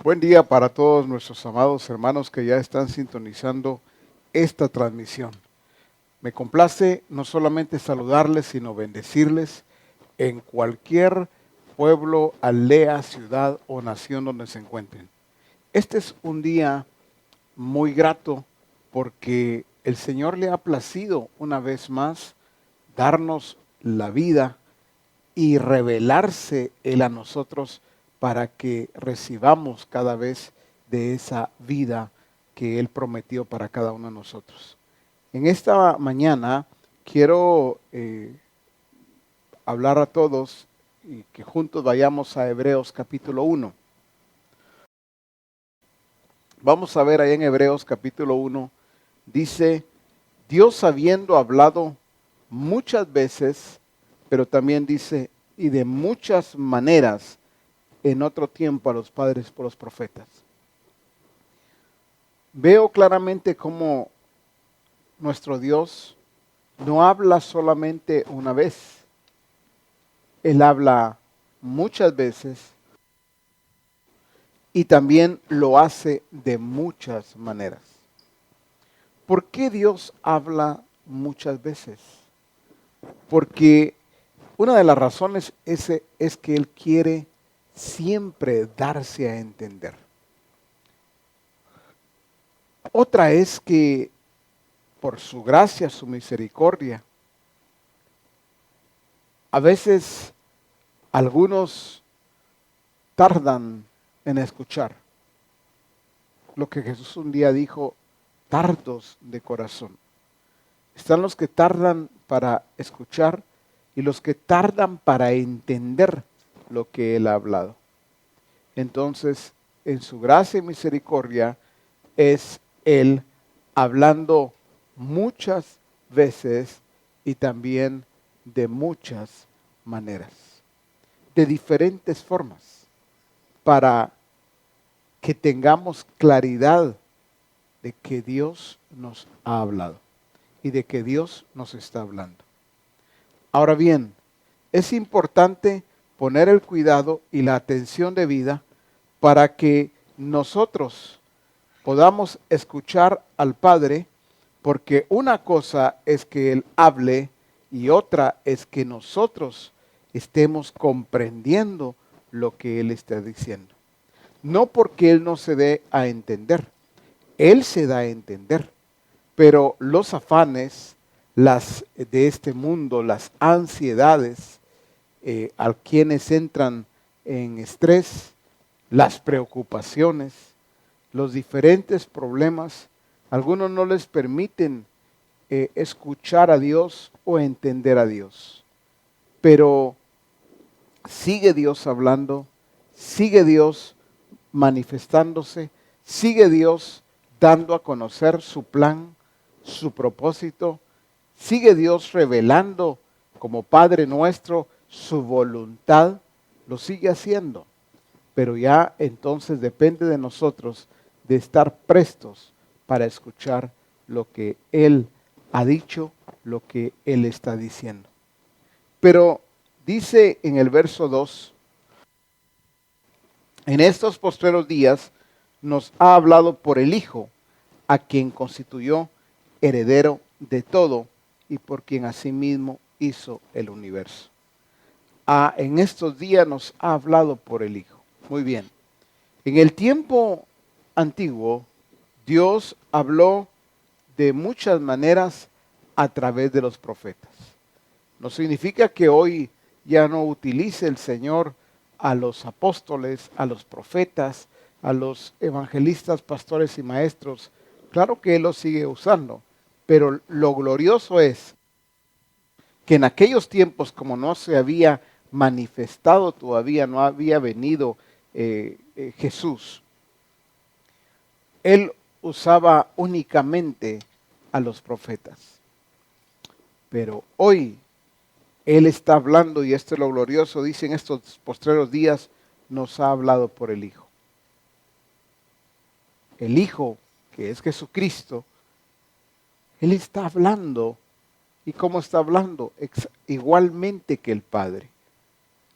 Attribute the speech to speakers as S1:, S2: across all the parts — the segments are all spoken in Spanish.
S1: Buen día para todos nuestros amados hermanos que ya están sintonizando esta transmisión. Me complace no solamente saludarles, sino bendecirles en cualquier pueblo, aldea, ciudad o nación donde se encuentren. Este es un día muy grato porque el Señor le ha placido una vez más darnos la vida y revelarse Él a nosotros para que recibamos cada vez de esa vida que Él prometió para cada uno de nosotros. En esta mañana quiero hablar a todos y que juntos vayamos a Hebreos capítulo 1. Vamos a ver ahí en Hebreos capítulo 1, dice, Dios habiendo hablado muchas veces, pero también dice, y de muchas maneras, en otro tiempo a los padres por los profetas. Veo claramente cómo nuestro Dios no habla solamente una vez. Él habla muchas veces y también lo hace de muchas maneras. ¿Por qué Dios habla muchas veces? Porque una de las razones es que Él quiere siempre darse a entender. Otra es que por su gracia, su misericordia, a veces algunos tardan en escuchar lo que Jesús un día dijo, tardos de corazón. Están los que tardan para escuchar y los que tardan para entender lo que Él ha hablado. Entonces, en su gracia y misericordia, es Él hablando muchas veces y también de muchas maneras, de diferentes formas, para que tengamos claridad de que Dios nos ha hablado y de que Dios nos está hablando. Ahora bien, es importante poner el cuidado y la atención debida para que nosotros podamos escuchar al Padre, porque una cosa es que Él hable y otra es que nosotros estemos comprendiendo lo que Él está diciendo. No porque Él no se dé a entender, Él se da a entender, pero los afanes de este mundo, las ansiedades, a quienes entran en estrés, las preocupaciones, los diferentes problemas, algunos no les permiten escuchar a Dios o entender a Dios. Pero sigue Dios hablando, sigue Dios manifestándose, sigue Dios dando a conocer su plan, su propósito, sigue Dios revelando como Padre nuestro su voluntad, lo sigue haciendo. Pero ya entonces depende de nosotros de estar prestos para escuchar lo que Él ha dicho, lo que Él está diciendo. Pero dice en el verso 2, en estos postreros días nos ha hablado por el Hijo, a quien constituyó heredero de todo y por quien asimismo hizo el universo. En estos días nos ha hablado por el Hijo. Muy bien. En el tiempo antiguo, Dios habló de muchas maneras a través de los profetas. No significa que hoy ya no utilice el Señor a los apóstoles, a los profetas, a los evangelistas, pastores y maestros. Claro que Él los sigue usando, pero lo glorioso es que en aquellos tiempos, como no se había manifestado todavía, no había venido Jesús, Él usaba únicamente a los profetas. Pero hoy Él está hablando, y esto es lo glorioso, dice en estos postreros días, nos ha hablado por el Hijo. El Hijo, que es Jesucristo, Él está hablando. ¿Y cómo está hablando? Igualmente que el Padre.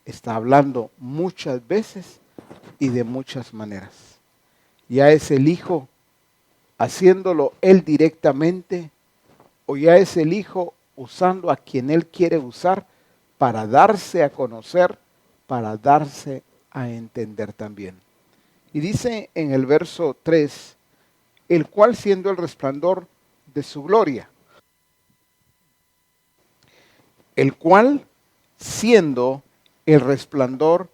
S1: Está hablando muchas veces y de muchas maneras. Ya es el Hijo haciéndolo Él directamente, o ya es el Hijo usando a quien Él quiere usar para darse a conocer, para darse a entender también. Y dice en el verso 3, el cual siendo el resplandor de su gloria, el cual siendo el resplandor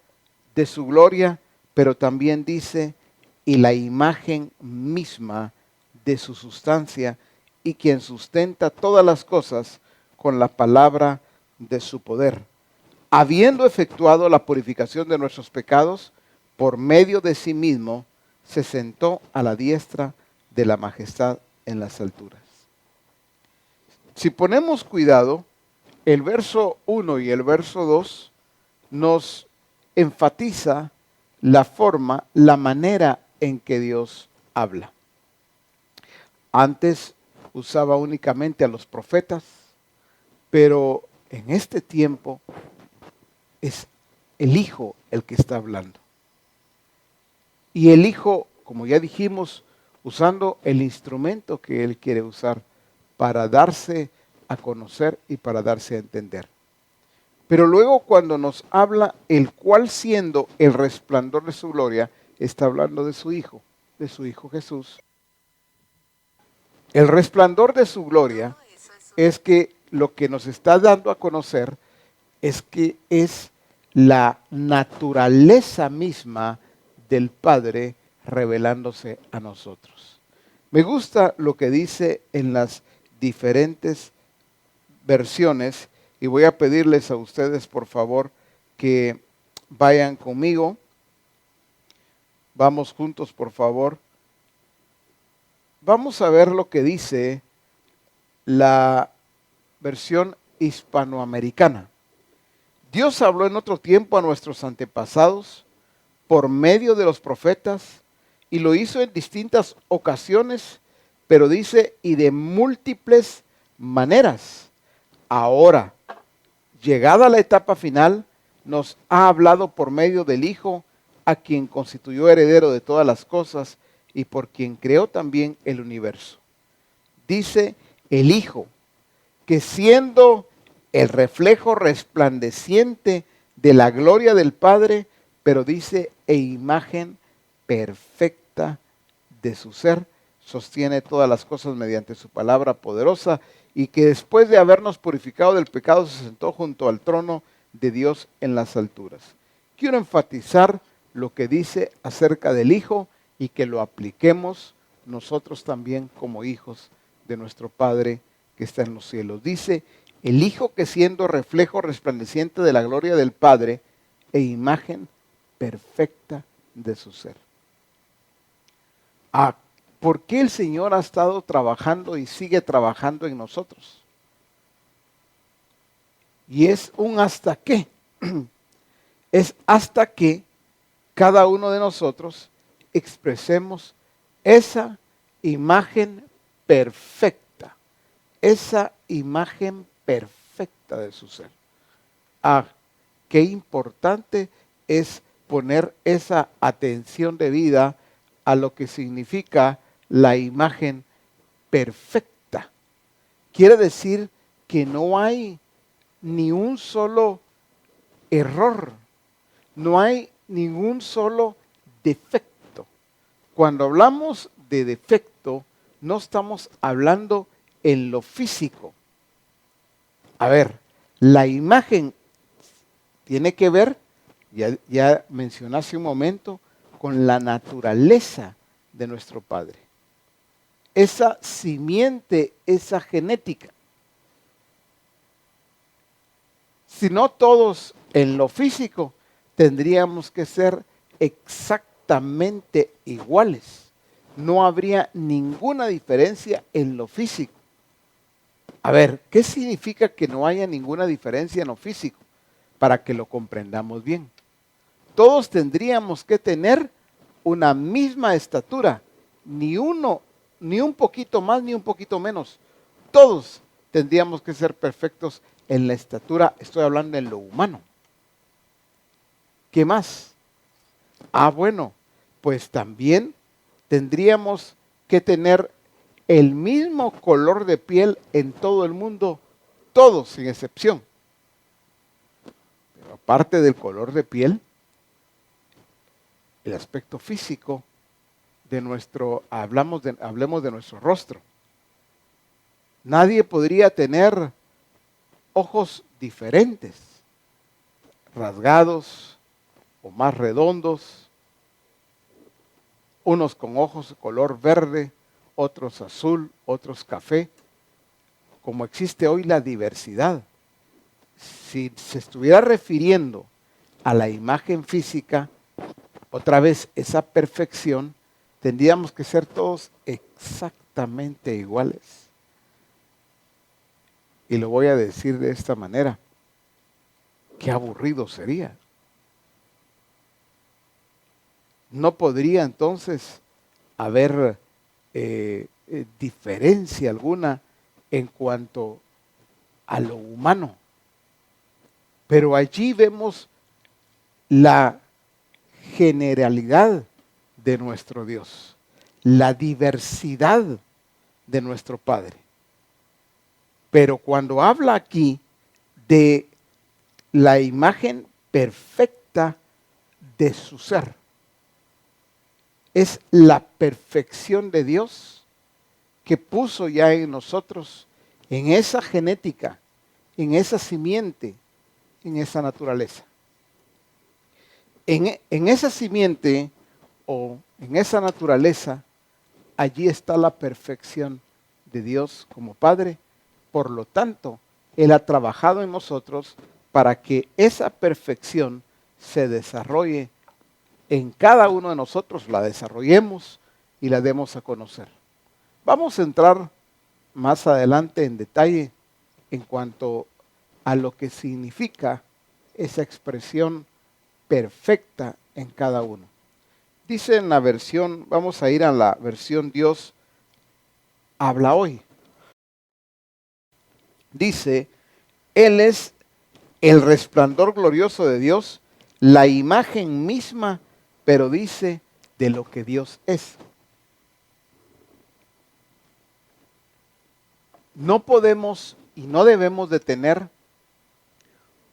S1: de su gloria, pero también dice, y la imagen misma de su sustancia, y quien sustenta todas las cosas con la palabra de su poder, habiendo efectuado la purificación de nuestros pecados, por medio de sí mismo, se sentó a la diestra de la majestad en las alturas. Si ponemos cuidado, el verso 1 y el verso 2 nos enfatiza la forma, la manera en que Dios habla. Antes usaba únicamente a los profetas, pero en este tiempo es el Hijo el que está hablando. Y el Hijo, como ya dijimos, usando el instrumento que Él quiere usar para darse a conocer y para darse a entender. Pero luego cuando nos habla el cual siendo el resplandor de su gloria, está hablando de su Hijo Jesús. El resplandor de su gloria es que lo que nos está dando a conocer es que es la naturaleza misma del Padre revelándose a nosotros. Me gusta lo que dice en las diferentes versiones y voy a pedirles a ustedes, por favor, que vayan conmigo. Vamos juntos, por favor. Vamos a ver lo que dice la versión hispanoamericana. Dios habló en otro tiempo a nuestros antepasados por medio de los profetas y lo hizo en distintas ocasiones, pero dice, y de múltiples maneras. Ahora, llegada la etapa final, nos ha hablado por medio del Hijo, a quien constituyó heredero de todas las cosas y por quien creó también el universo. Dice el Hijo, que siendo el reflejo resplandeciente de la gloria del Padre, pero dice, e imagen perfecta de su ser, sostiene todas las cosas mediante su palabra poderosa, y que después de habernos purificado del pecado se sentó junto al trono de Dios en las alturas. Quiero enfatizar lo que dice acerca del Hijo y que lo apliquemos nosotros también como hijos de nuestro Padre que está en los cielos. Dice, el Hijo que siendo reflejo resplandeciente de la gloria del Padre e imagen perfecta de su ser. ¿Por qué el Señor ha estado trabajando y sigue trabajando en nosotros? Y es un hasta qué. Es hasta que cada uno de nosotros expresemos esa imagen perfecta. Esa imagen perfecta de su ser. Qué importante es poner esa atención debida a lo que significa la imagen perfecta. Quiere decir que no hay ni un solo error, no hay ningún solo defecto. Cuando hablamos de defecto, no estamos hablando en lo físico. A ver, la imagen tiene que ver, ya mencioné hace un momento, con la naturaleza de nuestro Padre. Esa simiente, esa genética. Si no todos en lo físico, tendríamos que ser exactamente iguales. No habría ninguna diferencia en lo físico. A ver, ¿qué significa que no haya ninguna diferencia en lo físico? Para que lo comprendamos bien. Todos tendríamos que tener una misma estatura, ni uno, ni un poquito más, ni un poquito menos. Todos tendríamos que ser perfectos en la estatura, estoy hablando en lo humano. ¿Qué más? Bueno, pues también tendríamos que tener el mismo color de piel en todo el mundo, todos sin excepción. Pero aparte del color de piel, el aspecto físico de hablemos de nuestro rostro. Nadie podría tener ojos diferentes, rasgados o más redondos, unos con ojos de color verde, otros azul, otros café, como existe hoy la diversidad. Si se estuviera refiriendo a la imagen física, otra vez esa perfección, tendríamos que ser todos exactamente iguales. Y lo voy a decir de esta manera: qué aburrido sería. No podría entonces haber diferencia alguna en cuanto a lo humano. Pero allí vemos la generalidad de nuestro Dios, la diversidad de nuestro Padre. Pero cuando habla aquí de la imagen perfecta de su ser, es la perfección de Dios que puso ya en nosotros, en esa genética, en esa simiente, en esa naturaleza. En esa simiente o en esa naturaleza, allí está la perfección de Dios como Padre. Por lo tanto, Él ha trabajado en nosotros para que esa perfección se desarrolle en cada uno de nosotros, la desarrollemos y la demos a conocer. Vamos a entrar más adelante en detalle en cuanto a lo que significa esa expresión perfecta en cada uno. Dice en la versión, vamos a ir a la versión Dios habla hoy. Dice, Él es el resplandor glorioso de Dios, la imagen misma, pero dice de lo que Dios es. No podemos y no debemos de tener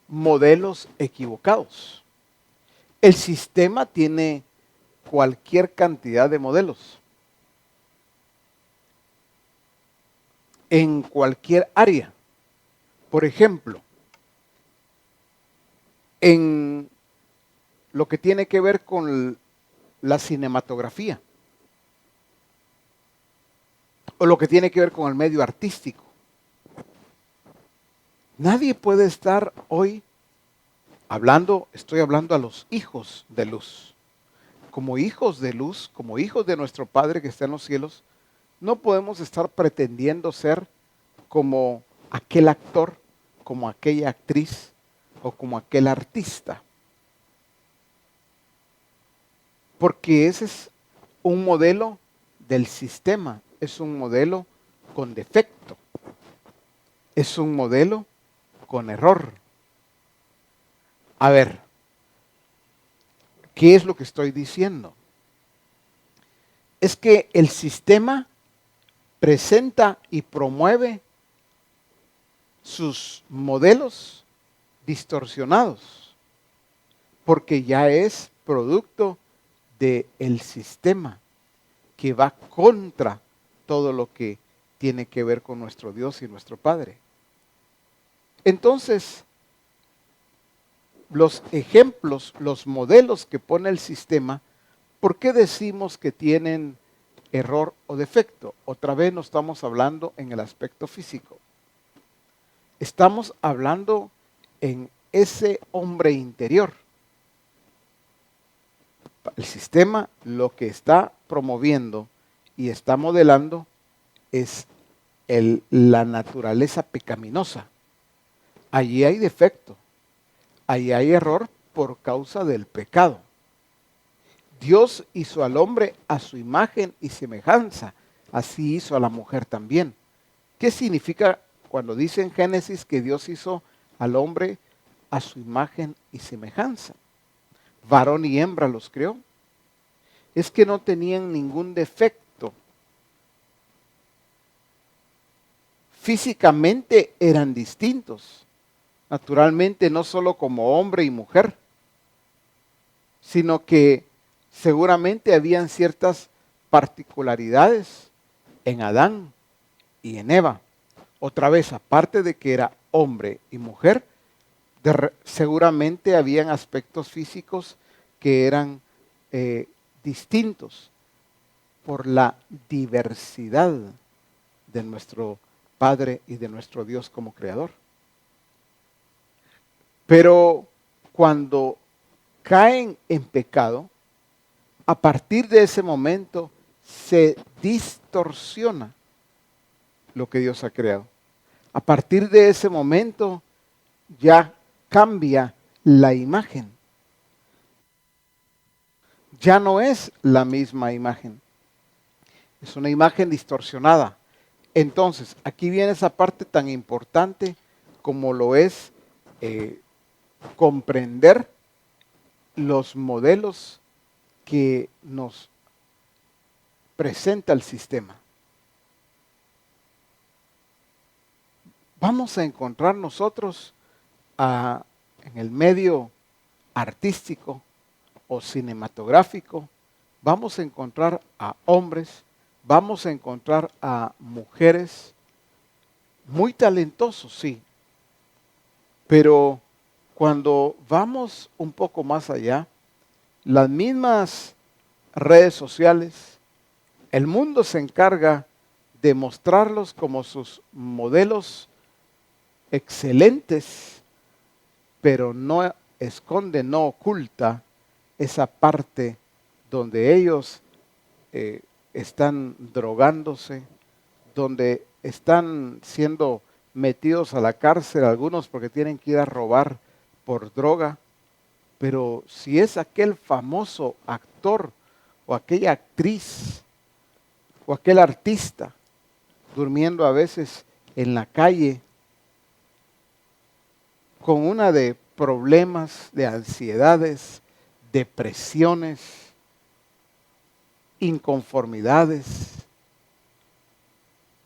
S1: modelos equivocados. El sistema tiene cualquier cantidad de modelos en cualquier área. Por ejemplo, en lo que tiene que ver con la cinematografía o lo que tiene que ver con el medio artístico. Nadie puede estar hoy estoy hablando a los hijos de luz. Como hijos de luz, como hijos de nuestro Padre que está en los cielos, no podemos estar pretendiendo ser como aquel actor, como aquella actriz o como aquel artista. Porque ese es un modelo del sistema, es un modelo con defecto, es un modelo con error. A ver, ¿qué es lo que estoy diciendo? Es que el sistema presenta y promueve sus modelos distorsionados, porque ya es producto del sistema que va contra todo lo que tiene que ver con nuestro Dios y nuestro Padre. Entonces, los ejemplos, los modelos que pone el sistema, ¿por qué decimos que tienen error o defecto? Otra vez no estamos hablando en el aspecto físico. Estamos hablando en ese hombre interior. El sistema lo que está promoviendo y está modelando es la naturaleza pecaminosa. Allí hay defecto, allí hay error por causa del pecado. Dios hizo al hombre a su imagen y semejanza, así hizo a la mujer también. ¿Qué significa cuando dice en Génesis que Dios hizo al hombre a su imagen y semejanza? Varón y hembra los creó. es que no tenían ningún defecto. Físicamente eran distintos, naturalmente no solo como hombre y mujer, sino que seguramente habían ciertas particularidades en Adán y en Eva. Otra vez, aparte de que era hombre y mujer, seguramente habían aspectos físicos que eran distintos por la diversidad de nuestro Padre y de nuestro Dios como Creador. Pero cuando caen en pecado, a partir de ese momento se distorsiona lo que Dios ha creado. A partir de ese momento ya cambia la imagen. Ya no es la misma imagen. Es una imagen distorsionada. Entonces, aquí viene esa parte tan importante como lo es comprender los modelos que nos presenta el sistema. Vamos a encontrar nosotros en el medio artístico o cinematográfico, vamos a encontrar a hombres, vamos a encontrar a mujeres muy talentosos, sí, pero cuando vamos un poco más allá, las mismas redes sociales, el mundo se encarga de mostrarlos como sus modelos excelentes, pero no esconde, no oculta esa parte donde ellos están drogándose, donde están siendo metidos a la cárcel algunos porque tienen que ir a robar por droga. Pero si es aquel famoso actor o aquella actriz o aquel artista durmiendo a veces en la calle con una de problemas, de ansiedades, depresiones, inconformidades.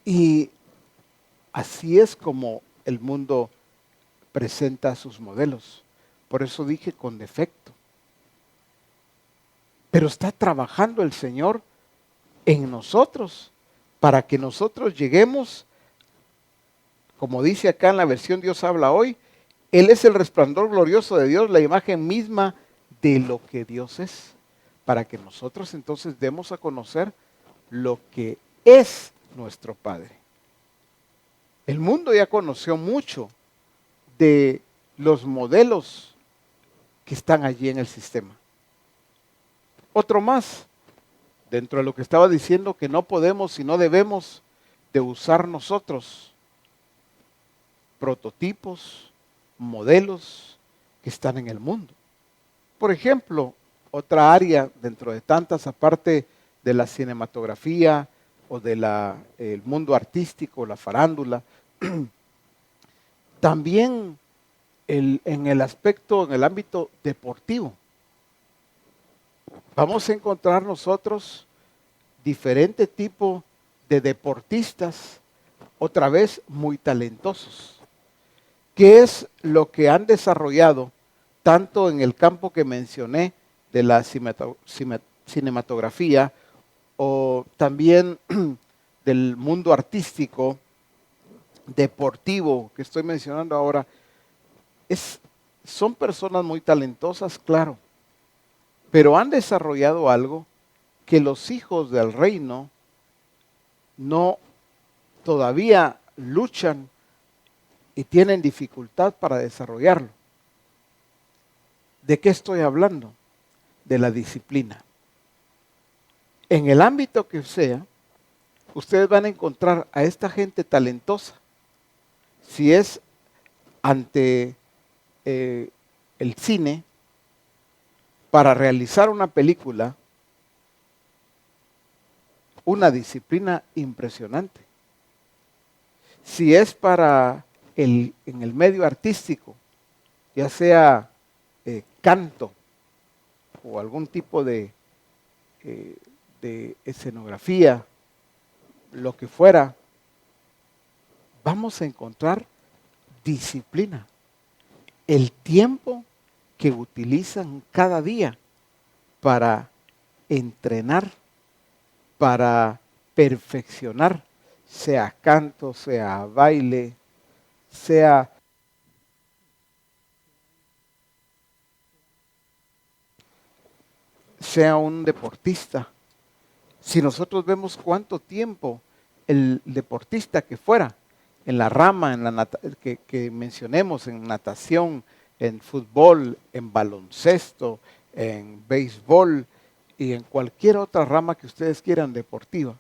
S1: Y así es como el mundo presenta sus modelos. Por eso dije con defecto. Pero está trabajando el Señor en nosotros para que nosotros lleguemos, como dice acá en la versión Dios habla hoy, Él es el resplandor glorioso de Dios, la imagen misma de lo que Dios es, para que nosotros entonces demos a conocer lo que es nuestro Padre. El mundo ya conoció mucho de los modelos que están allí en el sistema. Otro más, dentro de lo que estaba diciendo, que no podemos y no debemos de usar nosotros prototipos, modelos que están en el mundo. Por ejemplo, otra área dentro de tantas, aparte de la cinematografía o del mundo artístico, la farándula, también en el aspecto, en el ámbito deportivo. Vamos a encontrar nosotros diferente tipo de deportistas, otra vez muy talentosos. ¿Qué es lo que han desarrollado tanto en el campo que mencioné de la cinematografía o también del mundo artístico, deportivo que estoy mencionando ahora? Son personas muy talentosas, claro, pero han desarrollado algo que los hijos del reino no todavía luchan y tienen dificultad para desarrollarlo. ¿De qué estoy hablando? De la disciplina. En el ámbito que sea, ustedes van a encontrar a esta gente talentosa. Si es ante el cine, para realizar una película, una disciplina impresionante. Si es en el medio artístico, ya sea canto o algún tipo de de escenografía, lo que fuera, vamos a encontrar disciplina. El tiempo que utilizan cada día para entrenar, para perfeccionar, sea canto, sea baile, sea un deportista. Si nosotros vemos cuánto tiempo el deportista que fuera, en la rama que mencionemos, en natación, en fútbol, en baloncesto, en béisbol y en cualquier otra rama que ustedes quieran deportiva,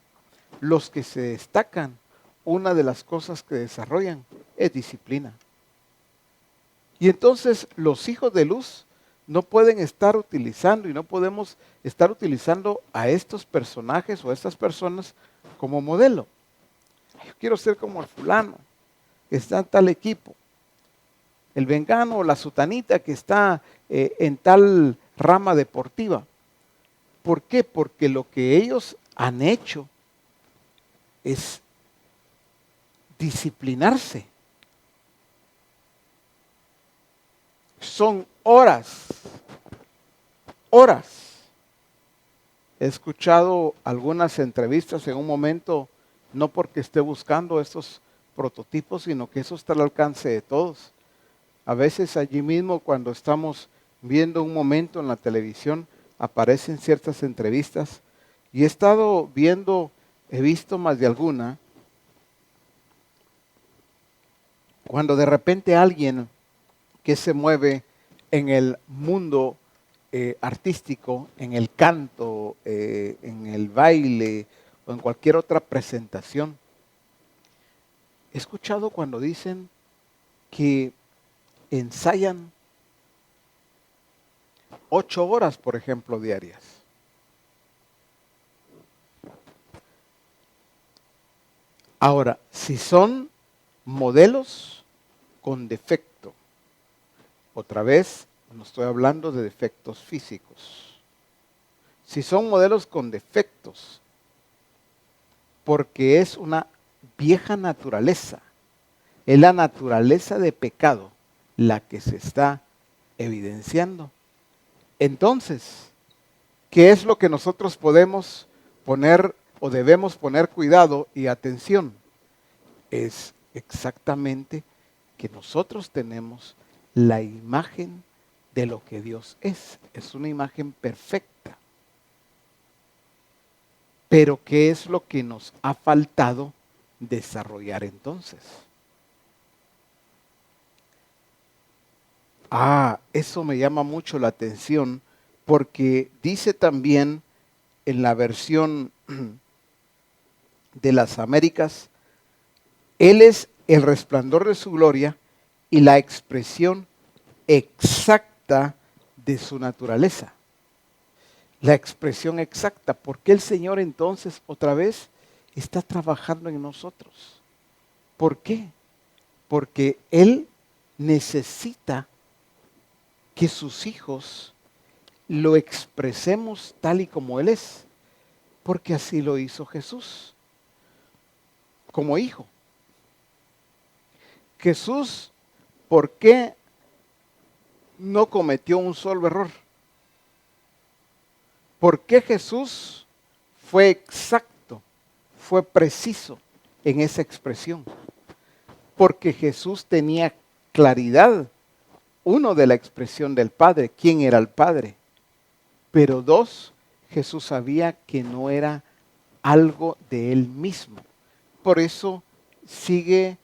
S1: los que se destacan, una de las cosas que desarrollan es disciplina. Y entonces los hijos de luz no pueden estar utilizando y no podemos estar utilizando a estos personajes o a estas personas como modelo. Yo quiero ser como el fulano que está en tal equipo, el vengano o la sutanita que está en tal rama deportiva. ¿Por qué? Porque lo que ellos han hecho es disciplinarse. Son horas. He escuchado algunas entrevistas en un momento, no porque esté buscando estos prototipos, sino que eso está al alcance de todos. A veces allí mismo, cuando estamos viendo un momento en la televisión, aparecen ciertas entrevistas y he estado viendo, he visto más de alguna, cuando de repente alguien que se mueve en el mundo artístico, en el canto, en el baile o en cualquier otra presentación. He escuchado cuando dicen que ensayan 8 horas, por ejemplo, diarias. Ahora, si son modelos con defecto, otra vez no estoy hablando de defectos físicos. Si son modelos con defectos, porque es una vieja naturaleza, es la naturaleza de pecado la que se está evidenciando. Entonces, ¿qué es lo que nosotros podemos poner o debemos poner cuidado y atención? Es exactamente que nosotros tenemos la imagen de lo que Dios es. Es una imagen perfecta. Pero ¿qué es lo que nos ha faltado desarrollar entonces? Eso me llama mucho la atención porque dice también en la versión de las Américas, Él es el resplandor de su gloria y la expresión exacta de su naturaleza. La expresión exacta. ¿Por qué el Señor entonces otra vez está trabajando en nosotros? ¿Por qué? Porque Él necesita que sus hijos lo expresemos tal y como Él es. Porque así lo hizo Jesús. Como hijo. Jesús, ¿por qué no cometió un solo error? ¿Por qué Jesús fue exacto, fue preciso en esa expresión? Porque Jesús tenía claridad, uno, de la expresión del Padre, quién era el Padre, pero dos, Jesús sabía que no era algo de Él mismo. Por eso sigue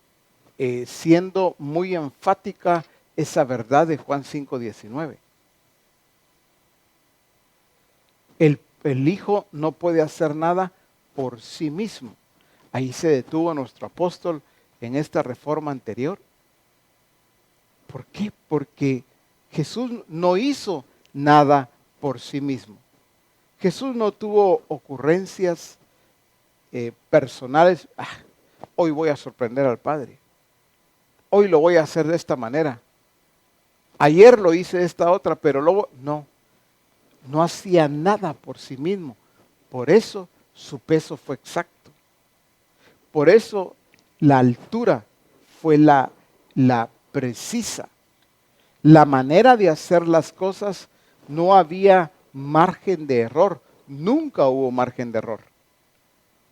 S1: siendo muy enfática esa verdad de Juan 5:19. El Hijo no puede hacer nada por sí mismo. Ahí se detuvo nuestro apóstol en esta reforma anterior. ¿Por qué? Porque Jesús no hizo nada por sí mismo. Jesús no tuvo ocurrencias personales. Hoy voy a sorprender al Padre. Hoy lo voy a hacer de esta manera. Ayer lo hice de esta otra, pero luego no hacía nada por sí mismo, Por eso su peso fue exacto. Por eso la altura fue la precisa. La manera de hacer las cosas, no había margen de error. Nunca hubo margen de error.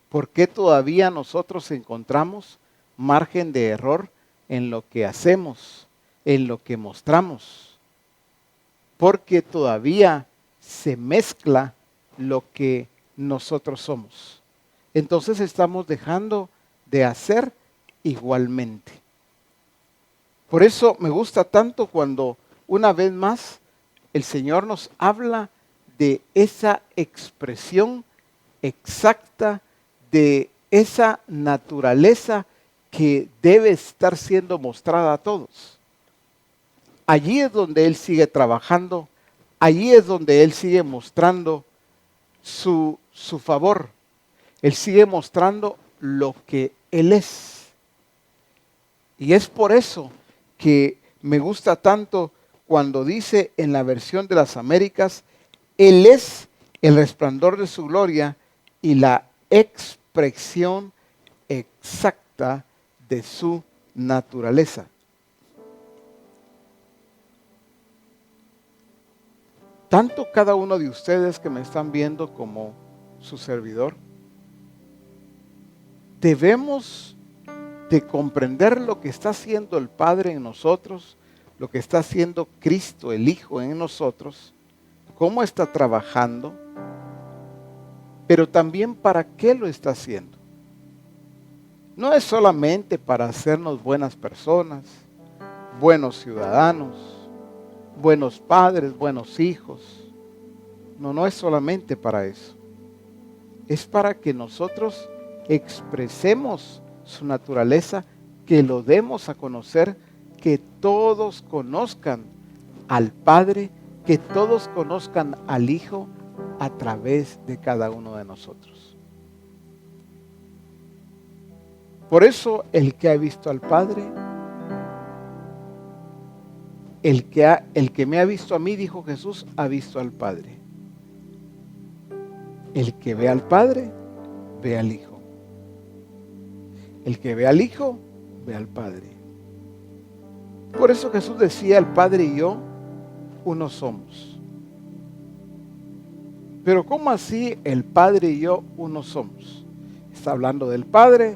S1: ¿Por qué todavía nosotros encontramos margen de error en lo que hacemos, en lo que mostramos? Porque todavía se mezcla lo que nosotros somos. Entonces estamos dejando de hacer igualmente. Por eso me gusta tanto cuando una vez más el Señor nos habla de esa expresión exacta, de esa naturaleza que debe estar siendo mostrada a todos. Allí es donde Él sigue trabajando, allí es donde Él sigue mostrando su favor. Él sigue mostrando lo que Él es. Y es por eso que me gusta tanto cuando dice en la versión de las Américas, Él es el resplandor de su gloria y la expresión exacta de su naturaleza. Tanto cada uno de ustedes que me están viendo como su servidor, debemos de comprender lo que está haciendo el Padre en nosotros, lo que está haciendo Cristo, el Hijo, en nosotros, cómo está trabajando, pero también para qué lo está haciendo. No es solamente para hacernos buenas personas, buenos ciudadanos, buenos padres, buenos hijos. No es solamente para eso. Es para que nosotros expresemos su naturaleza, que lo demos a conocer, que todos conozcan al Padre, que todos conozcan al Hijo a través de cada uno de nosotros. Por eso el que ha visto al Padre, el que me ha visto a mí, dijo Jesús, ha visto al Padre. El que ve al Padre, ve al Hijo. El que ve al Hijo, ve al Padre. Por eso Jesús decía, el Padre y yo, uno somos. Pero ¿cómo así el Padre y yo, uno somos? Está hablando del Padre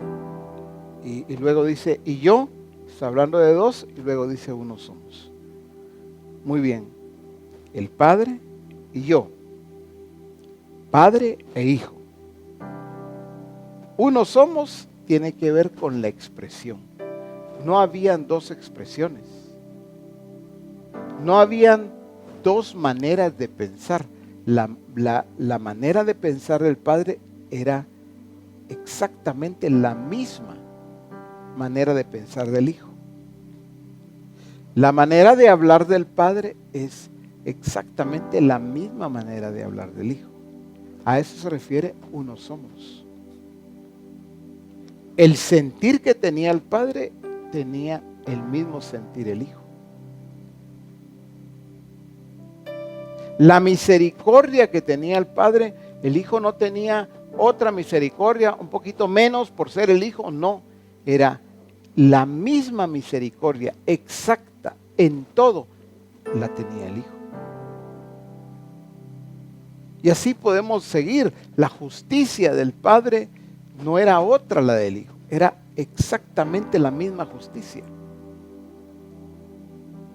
S1: y luego dice, y yo, está hablando de dos y luego dice, uno somos. Muy bien, el Padre y yo, Padre e Hijo. Uno somos tiene que ver con la expresión. No habían dos expresiones. No habían dos maneras de pensar. La manera de pensar del Padre era exactamente la misma manera de pensar del Hijo. La manera de hablar del Padre es exactamente la misma manera de hablar del Hijo. A eso se refiere uno somos. El sentir que tenía el Padre tenía el mismo sentir el Hijo. La misericordia que tenía el Padre, el Hijo no tenía otra misericordia, un poquito menos por ser el Hijo, no. Era la misma misericordia exacta en todo, la tenía el Hijo. Y así podemos seguir. La justicia del Padre no era otra la del Hijo, era exactamente la misma justicia.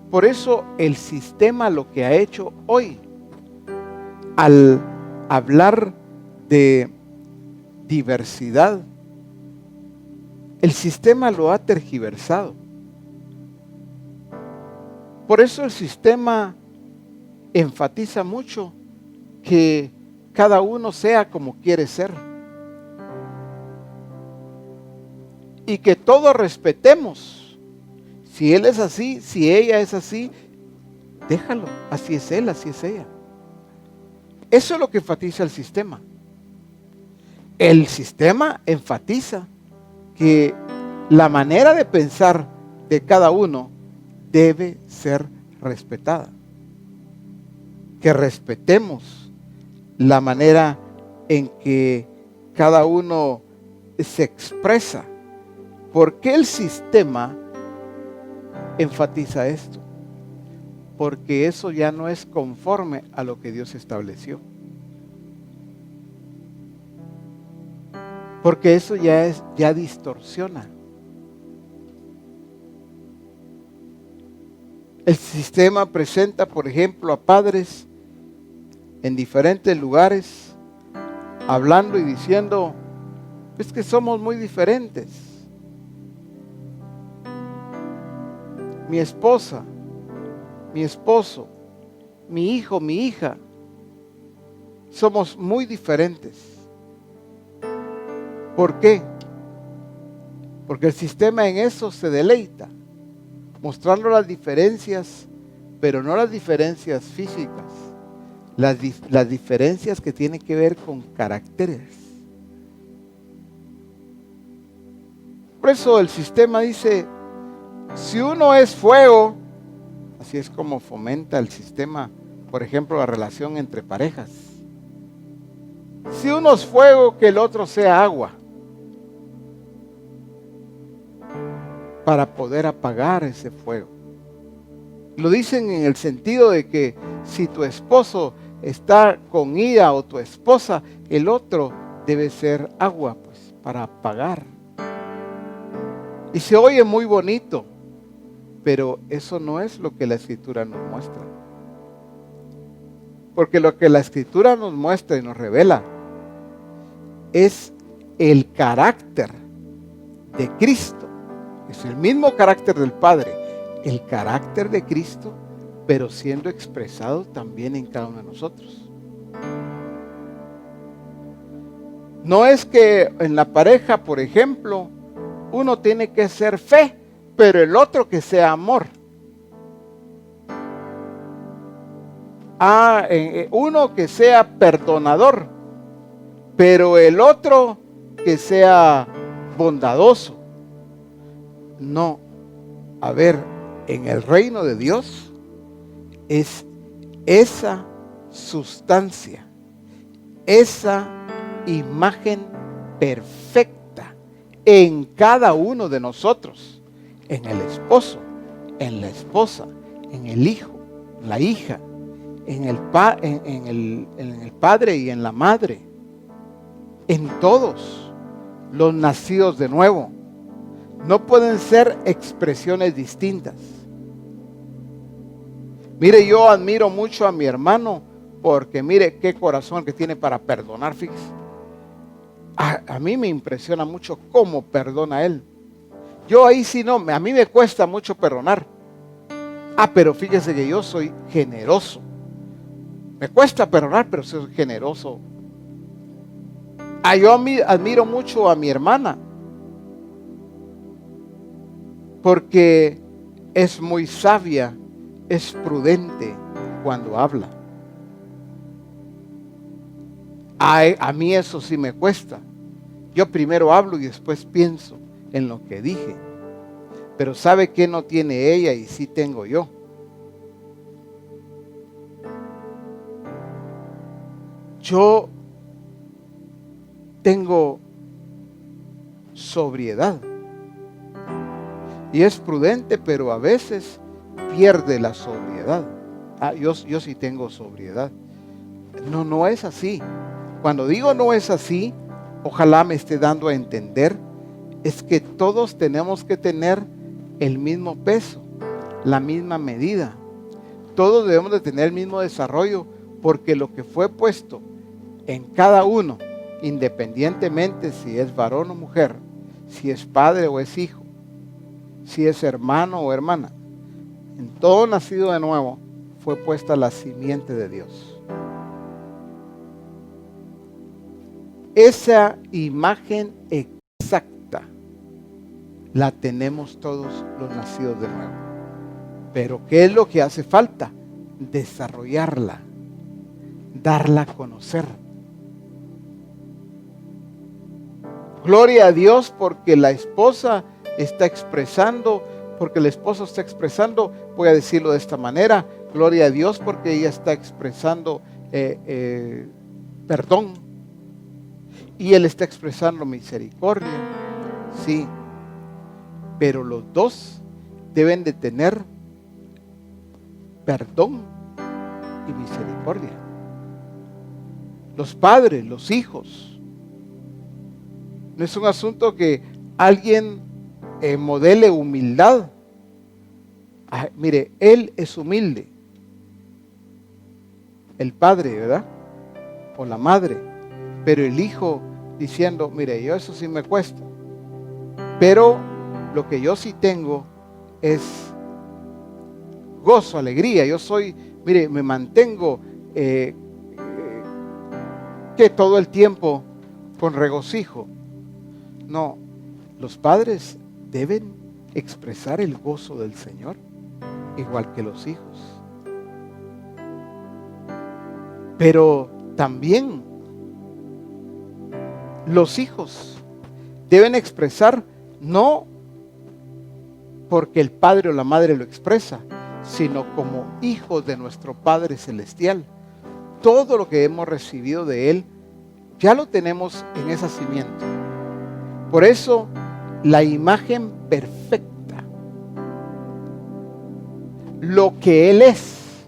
S1: Por eso el sistema lo que ha hecho hoy, al hablar de diversidad, el sistema lo ha tergiversado. Por eso el sistema enfatiza mucho que cada uno sea como quiere ser. Y que todos respetemos. Si él es así, si ella es así, déjalo. Así es él, así es ella. Eso es lo que enfatiza el sistema. El sistema enfatiza que la manera de pensar de cada uno debe ser respetada. Que respetemos la manera en que cada uno se expresa. ¿Por qué el sistema enfatiza esto? Porque eso ya no es conforme a lo que Dios estableció. Porque eso ya distorsiona. El sistema presenta, por ejemplo, a padres en diferentes lugares hablando y diciendo, es que somos muy diferentes. Mi esposa, mi esposo, mi hijo, mi hija, somos muy diferentes. ¿Por qué? Porque el sistema en eso se deleita, mostrando las diferencias, pero no las diferencias físicas, las diferencias que tienen que ver con caracteres. Por eso el sistema dice, si uno es fuego, así es como fomenta el sistema, por ejemplo, la relación entre parejas. Si uno es fuego, que el otro sea agua, para poder apagar ese fuego. Lo dicen en el sentido de que si tu esposo está con ira o tu esposa, el otro debe ser agua, pues, para apagar. Y se oye muy bonito, pero eso no es lo que la Escritura nos muestra. Porque lo que la Escritura nos muestra y nos revela es el carácter de Cristo. Es el mismo carácter del Padre, el carácter de Cristo, pero siendo expresado también en cada uno de nosotros. No es que en la pareja, por ejemplo, uno tiene que ser fe, pero el otro que sea amor. Uno que sea perdonador, pero el otro que sea bondadoso. No, a ver, en el reino de Dios es esa sustancia, esa imagen perfecta en cada uno de nosotros, en el esposo, en la esposa, en el hijo, la hija, en el padre y en la madre, en todos los nacidos de nuevo. No pueden ser expresiones distintas. Mire, yo admiro mucho a mi hermano porque mire qué corazón que tiene para perdonar, fíjese. A mí me impresiona mucho cómo perdona él. Yo ahí sí no, a mí me cuesta mucho perdonar. Pero fíjese que yo soy generoso. Me cuesta perdonar, pero soy generoso. Yo admiro mucho a mi hermana. Porque es muy sabia, es prudente cuando habla. A mí eso sí me cuesta. Yo primero hablo y después pienso en lo que dije. Pero ¿sabe qué no tiene ella y sí tengo yo? Yo tengo sobriedad. Y es prudente, pero a veces pierde la sobriedad. Yo sí tengo sobriedad. No es así. Cuando digo no es así, ojalá me esté dando a entender, es que todos tenemos que tener el mismo peso, la misma medida. Todos debemos de tener el mismo desarrollo, porque lo que fue puesto en cada uno, independientemente si es varón o mujer, si es padre o es hijo, si es hermano o hermana, en todo nacido de nuevo fue puesta la simiente de Dios. Esa imagen exacta la tenemos todos los nacidos de nuevo. Pero ¿qué es lo que hace falta? Desarrollarla, darla a conocer. Gloria a Dios porque la esposa está expresando, porque el esposo está expresando, voy a decirlo de esta manera, gloria a Dios porque ella está expresando perdón, Y él está expresando misericordia, sí, pero los dos deben de tener perdón y misericordia. Los padres, los hijos. No es un asunto que alguien modele humildad. Mire, él es humilde, el padre, ¿verdad? O la madre, pero el hijo diciendo, mire, yo eso sí me cuesta, pero lo que yo sí tengo es gozo, alegría. Yo soy, mire, me mantengo que todo el tiempo con regocijo. No, los padres deben expresar el gozo del Señor, igual que los hijos. Pero también los hijos deben expresar, no porque el padre o la madre lo expresa, sino como hijos de nuestro Padre Celestial. Todo lo que hemos recibido de Él, ya lo tenemos en esa simiente. Por eso, la imagen perfecta, lo que Él es,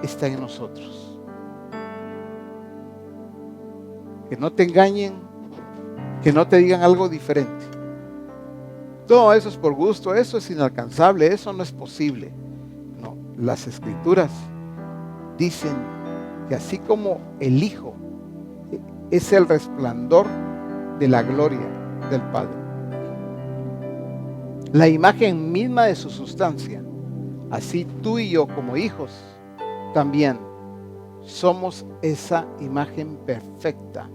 S1: está en nosotros. Que no te engañen, que no te digan algo diferente. No, eso es por gusto, eso es inalcanzable, eso no es posible. No, las Escrituras dicen que así como el Hijo es el resplandor de la gloria del Padre, la imagen misma de su sustancia, así tú y yo como hijos también somos esa imagen perfecta.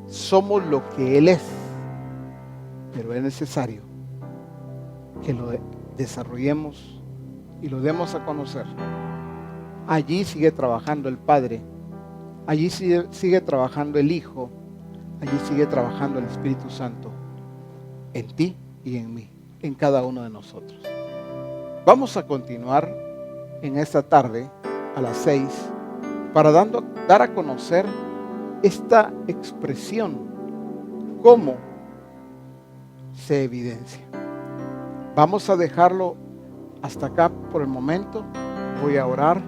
S1: Somos lo que Él es, pero es necesario que lo desarrollemos y lo demos a conocer. Allí sigue trabajando el Padre, allí sigue trabajando el Hijo, allí sigue trabajando el Espíritu Santo, en ti y en mí, en cada uno de nosotros. Vamos a continuar en esta tarde a las 6 para dar a conocer esta expresión, cómo se evidencia. Vamos a dejarlo hasta acá por el momento. Voy a orar.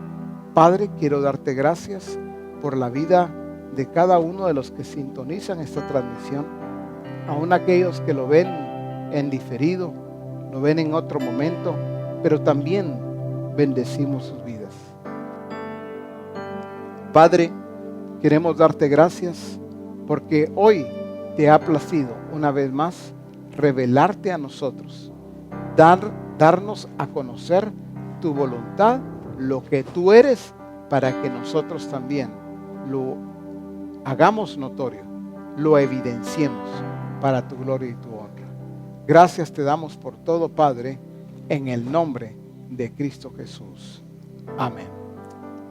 S1: Padre, quiero darte gracias por la vida de cada uno de los que sintonizan esta transmisión, aún aquellos que lo ven en diferido, lo ven en otro momento, pero también bendecimos sus vidas. Padre, queremos darte gracias porque hoy te ha placido una vez más revelarte a nosotros, darnos a conocer tu voluntad, lo que tú eres, para que nosotros también lo hagamos notorio, lo evidenciemos para tu gloria y tu honra. Gracias te damos por todo, Padre, en el nombre de Cristo Jesús. Amén.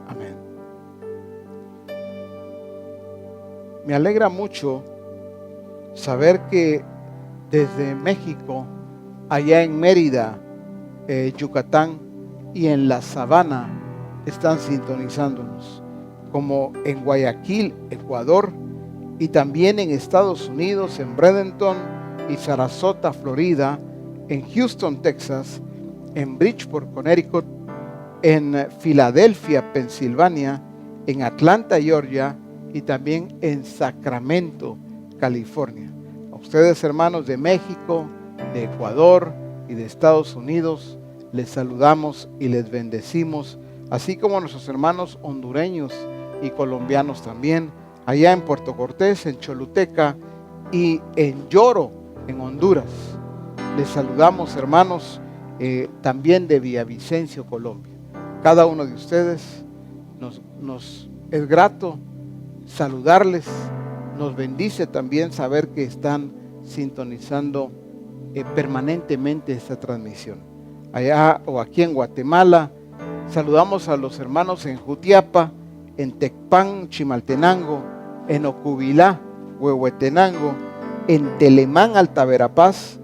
S1: Amén. Me alegra mucho saber que desde México, allá en Mérida, Yucatán y en La Sabana están sintonizándonos, como en Guayaquil, Ecuador, y también en Estados Unidos, en Bradenton y Sarasota, Florida, en Houston, Texas, en Bridgeport, Connecticut, en Filadelfia, Pensilvania, en Atlanta, Georgia, y también en Sacramento, California. A ustedes, hermanos de México, de Ecuador y de Estados Unidos, les saludamos y les bendecimos, así como a nuestros hermanos hondureños y colombianos también, allá en Puerto Cortés, en Choluteca y en Lloro, en Honduras. Les saludamos, hermanos, también de Villavicencio, Colombia. Cada uno de ustedes nos es grato saludarles, nos bendice también saber que están sintonizando permanentemente esta transmisión. Allá o aquí en Guatemala, saludamos a los hermanos en Jutiapa, en Tecpan, Chimaltenango, en Ocubilá, Huehuetenango, en Telemán, Alta Verapaz,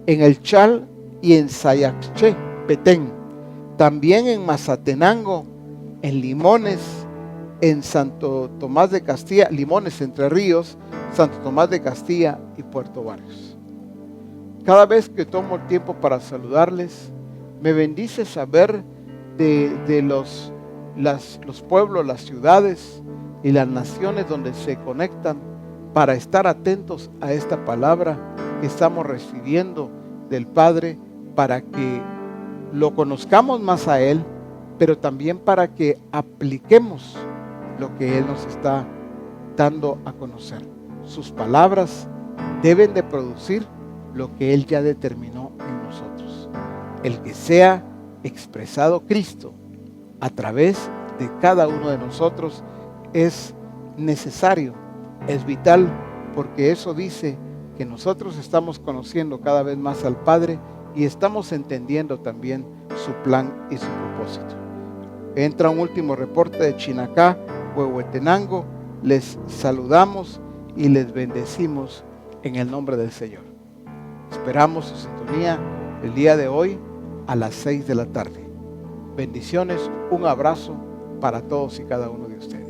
S1: en El Chal y en Sayaché, Petén. También en Mazatenango, en Limones, en Santo Tomás de Castilla, Limones, Entre Ríos, Santo Tomás de Castilla y Puerto Barrios. Cada vez que tomo el tiempo para saludarles, me bendice saber de los pueblos, las ciudades y las naciones donde se conectan para estar atentos a esta palabra que estamos recibiendo del Padre, para que lo conozcamos más a Él, pero también para que apliquemos lo que Él nos está dando a conocer. Sus palabras deben de producir lo que Él ya determinó en nosotros. El que sea expresado Cristo a través de cada uno de nosotros es necesario, es vital, porque eso dice que nosotros estamos conociendo cada vez más al Padre y estamos entendiendo también su plan y su propósito. Entra un último reporte de Chinacá, Huehuetenango. Les saludamos y les bendecimos en el nombre del Señor. Esperamos su sintonía el día de hoy a las 6 de la tarde. Bendiciones, un abrazo para todos y cada uno de ustedes.